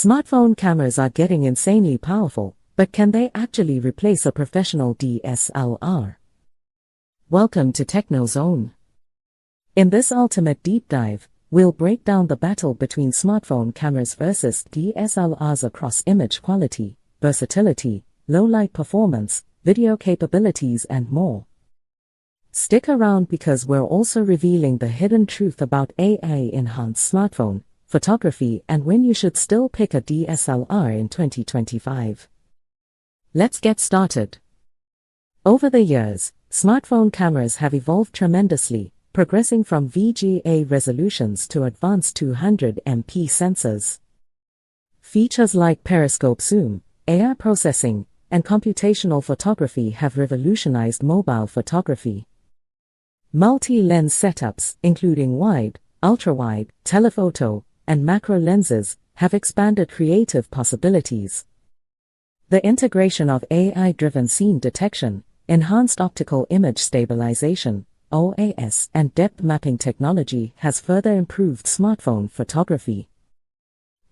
Smartphone cameras are getting insanely powerful, but can they actually replace a professional DSLR? Welcome to TechnoZone. In this ultimate deep dive, we'll break down the battle between smartphone cameras versus DSLRs across image quality, versatility, low-light performance, video capabilities and more. Stick around because we're also revealing the hidden truth about AI-enhanced smartphone photography and when you should still pick a DSLR in 2025. Let's get started. Over the years, smartphone cameras have evolved tremendously, progressing from VGA resolutions to advanced 200MP sensors. Features like periscope zoom, AI processing, and computational photography have revolutionized mobile photography. Multi-lens setups, including wide, ultra-wide, telephoto, and macro lenses, have expanded creative possibilities. The integration of AI-driven scene detection, enhanced optical image stabilization, OIS, and depth mapping technology has further improved smartphone photography.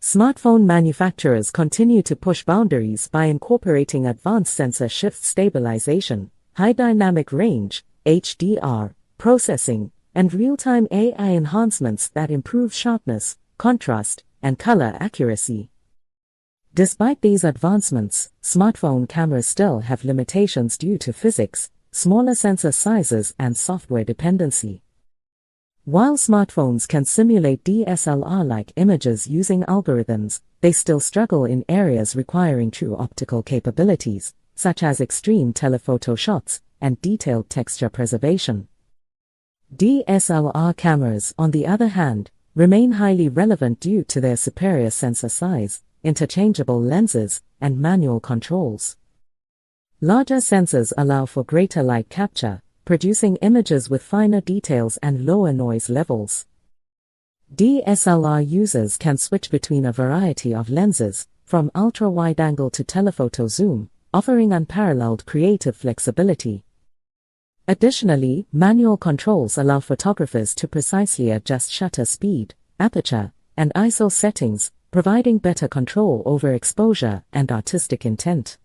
Smartphone manufacturers continue to push boundaries by incorporating advanced sensor shift stabilization, high dynamic range, HDR, processing, and real-time AI enhancements that improve sharpness, contrast, and color accuracy. Despite these advancements, smartphone cameras still have limitations due to physics, smaller sensor sizes, and software dependency. While smartphones can simulate DSLR-like images using algorithms, they still struggle in areas requiring true optical capabilities, such as extreme telephoto shots and detailed texture preservation. DSLR cameras, on the other hand, remain highly relevant due to their superior sensor size, interchangeable lenses, and manual controls. Larger sensors allow for greater light capture, producing images with finer details and lower noise levels. DSLR users can switch between a variety of lenses, from ultra-wide-angle to telephoto zoom, offering unparalleled creative flexibility. Additionally, manual controls allow photographers to precisely adjust shutter speed, aperture, and ISO settings, providing better control over exposure and artistic intent.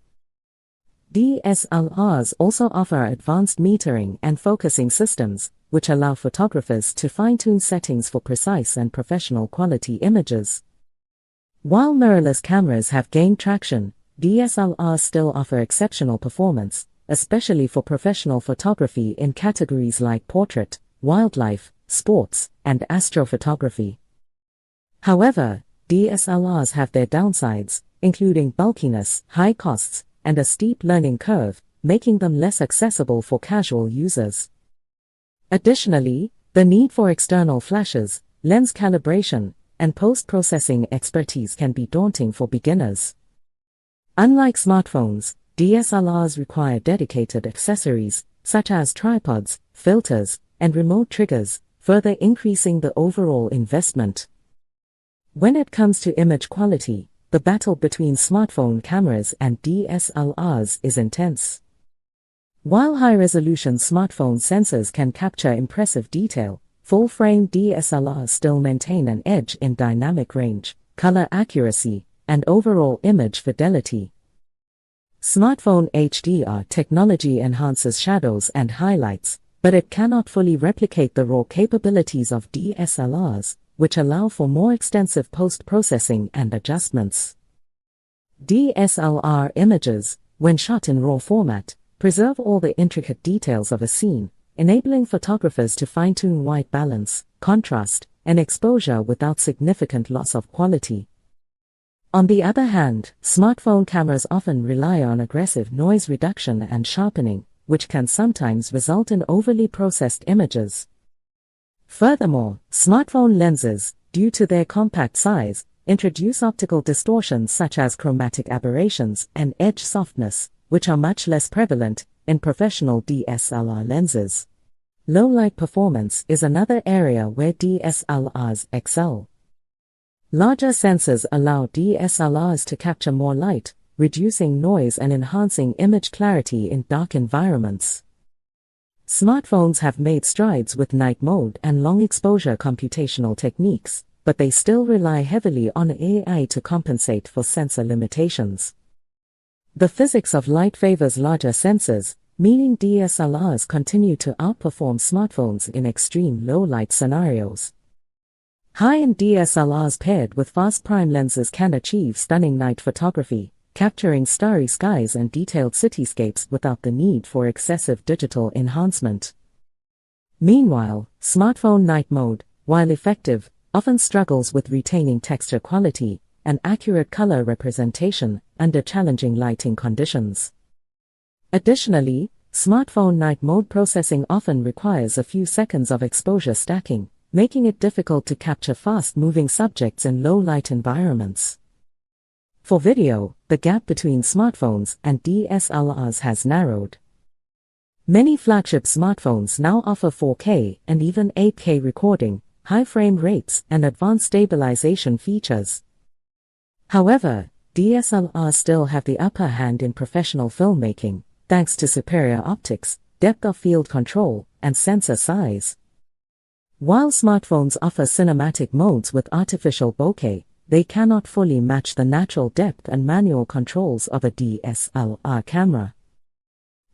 DSLRs also offer advanced metering and focusing systems, which allow photographers to fine-tune settings for precise and professional quality images. While mirrorless cameras have gained traction, DSLRs still offer exceptional performance, especially for professional photography in categories like portrait, wildlife, sports, and astrophotography. However, DSLRs have their downsides, including bulkiness, high costs, and a steep learning curve, making them less accessible for casual users. Additionally, the need for external flashes, lens calibration, and post-processing expertise can be daunting for beginners. Unlike smartphones, DSLRs require dedicated accessories, such as tripods, filters, and remote triggers, further increasing the overall investment. When it comes to image quality, the battle between smartphone cameras and DSLRs is intense. While high-resolution smartphone sensors can capture impressive detail, full-frame DSLRs still maintain an edge in dynamic range, color accuracy, and overall image fidelity. Smartphone HDR technology enhances shadows and highlights, but it cannot fully replicate the raw capabilities of DSLRs, which allow for more extensive post-processing and adjustments. DSLR images, when shot in raw format, preserve all the intricate details of a scene, enabling photographers to fine-tune white balance, contrast, and exposure without significant loss of quality. On the other hand, smartphone cameras often rely on aggressive noise reduction and sharpening, which can sometimes result in overly processed images. Furthermore, smartphone lenses, due to their compact size, introduce optical distortions such as chromatic aberrations and edge softness, which are much less prevalent in professional DSLR lenses. Low-light performance is another area where DSLRs excel. Larger sensors allow DSLRs to capture more light, reducing noise and enhancing image clarity in dark environments. Smartphones have made strides with night mode and long exposure computational techniques, but they still rely heavily on AI to compensate for sensor limitations. The physics of light favors larger sensors, meaning DSLRs continue to outperform smartphones in extreme low-light scenarios. High-end DSLRs paired with fast prime lenses can achieve stunning night photography, capturing starry skies and detailed cityscapes without the need for excessive digital enhancement. Meanwhile, smartphone night mode, while effective, often struggles with retaining texture quality and accurate color representation under challenging lighting conditions. Additionally, smartphone night mode processing often requires a few seconds of exposure stacking, making it difficult to capture fast-moving subjects in low-light environments. For video, the gap between smartphones and DSLRs has narrowed. Many flagship smartphones now offer 4K and even 8K recording, high frame rates, and advanced stabilization features. However, DSLRs still have the upper hand in professional filmmaking, thanks to superior optics, depth of field control, and sensor size. While smartphones offer cinematic modes with artificial bokeh, they cannot fully match the natural depth and manual controls of a DSLR camera.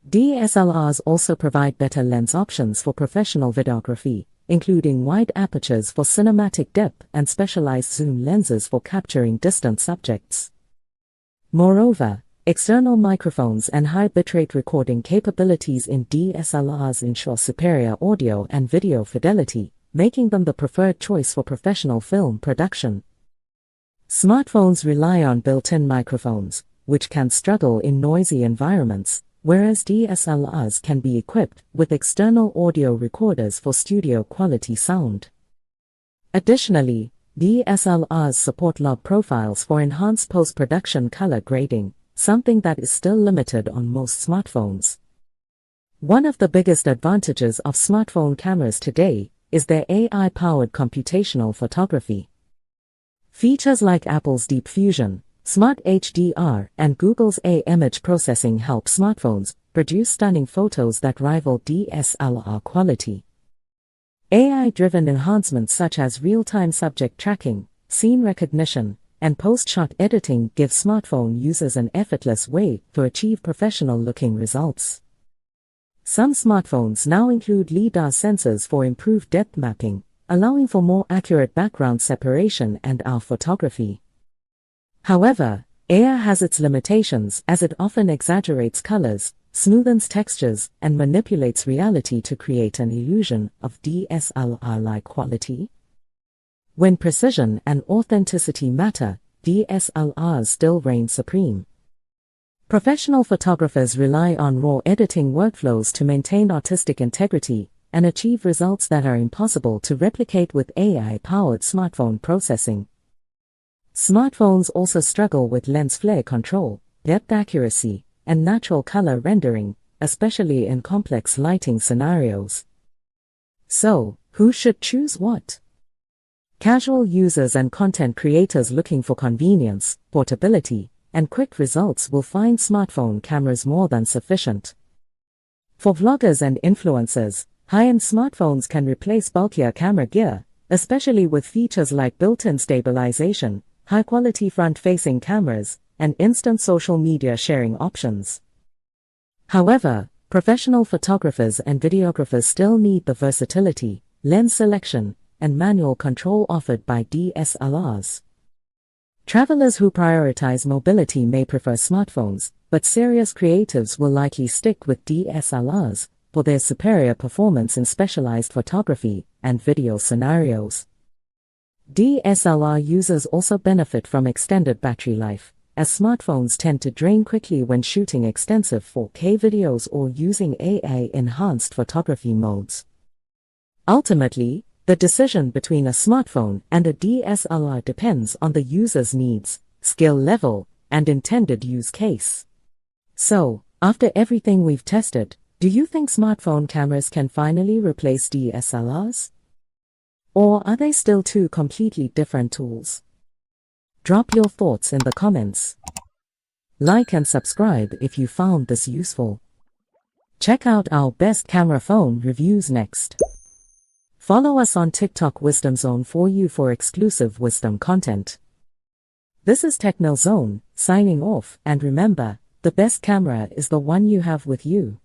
DSLRs also provide better lens options for professional videography, including wide apertures for cinematic depth and specialized zoom lenses for capturing distant subjects. Moreover, external microphones and high bitrate recording capabilities in DSLRs ensure superior audio and video fidelity, making them the preferred choice for professional film production. Smartphones rely on built-in microphones, which can struggle in noisy environments, whereas DSLRs can be equipped with external audio recorders for studio-quality sound. Additionally, DSLRs support log profiles for enhanced post-production color grading, something that is still limited on most smartphones. One of the biggest advantages of smartphone cameras today is their AI-powered computational photography. Features like Apple's Deep Fusion, Smart HDR, and Google's image processing help smartphones produce stunning photos that rival DSLR quality. AI-driven enhancements such as real-time subject tracking, scene recognition, and post-shot editing give smartphone users an effortless way to achieve professional-looking results. Some smartphones now include LiDAR sensors for improved depth mapping, allowing for more accurate background separation and AR photography. However, AR has its limitations as it often exaggerates colors, smoothens textures, and manipulates reality to create an illusion of DSLR-like quality. When precision and authenticity matter, DSLRs still reign supreme. Professional photographers rely on raw editing workflows to maintain artistic integrity and achieve results that are impossible to replicate with AI-powered smartphone processing. Smartphones also struggle with lens flare control, depth accuracy, and natural color rendering, especially in complex lighting scenarios. So, who should choose what? Casual users and content creators looking for convenience, portability, and quick results will find smartphone cameras more than sufficient. For vloggers and influencers, high-end smartphones can replace bulkier camera gear, especially with features like built-in stabilization, high-quality front-facing cameras, and instant social media sharing options. However, professional photographers and videographers still need the versatility, lens selection, and manual control offered by DSLRs. Travelers who prioritize mobility may prefer smartphones, but serious creatives will likely stick with DSLRs for their superior performance in specialized photography and video scenarios. DSLR users also benefit from extended battery life, as smartphones tend to drain quickly when shooting extensive 4K videos or using AI-enhanced photography modes. Ultimately, the decision between a smartphone and a DSLR depends on the user's needs, skill level, and intended use case. So, after everything we've tested, do you think smartphone cameras can finally replace DSLRs? Or are they still two completely different tools? Drop your thoughts in the comments. Like and subscribe if you found this useful. Check out our best camera phone reviews next. Follow us on TikTok Wisdom Zone for you for exclusive wisdom content. This is Techno Zone, signing off, and remember, the best camera is the one you have with you.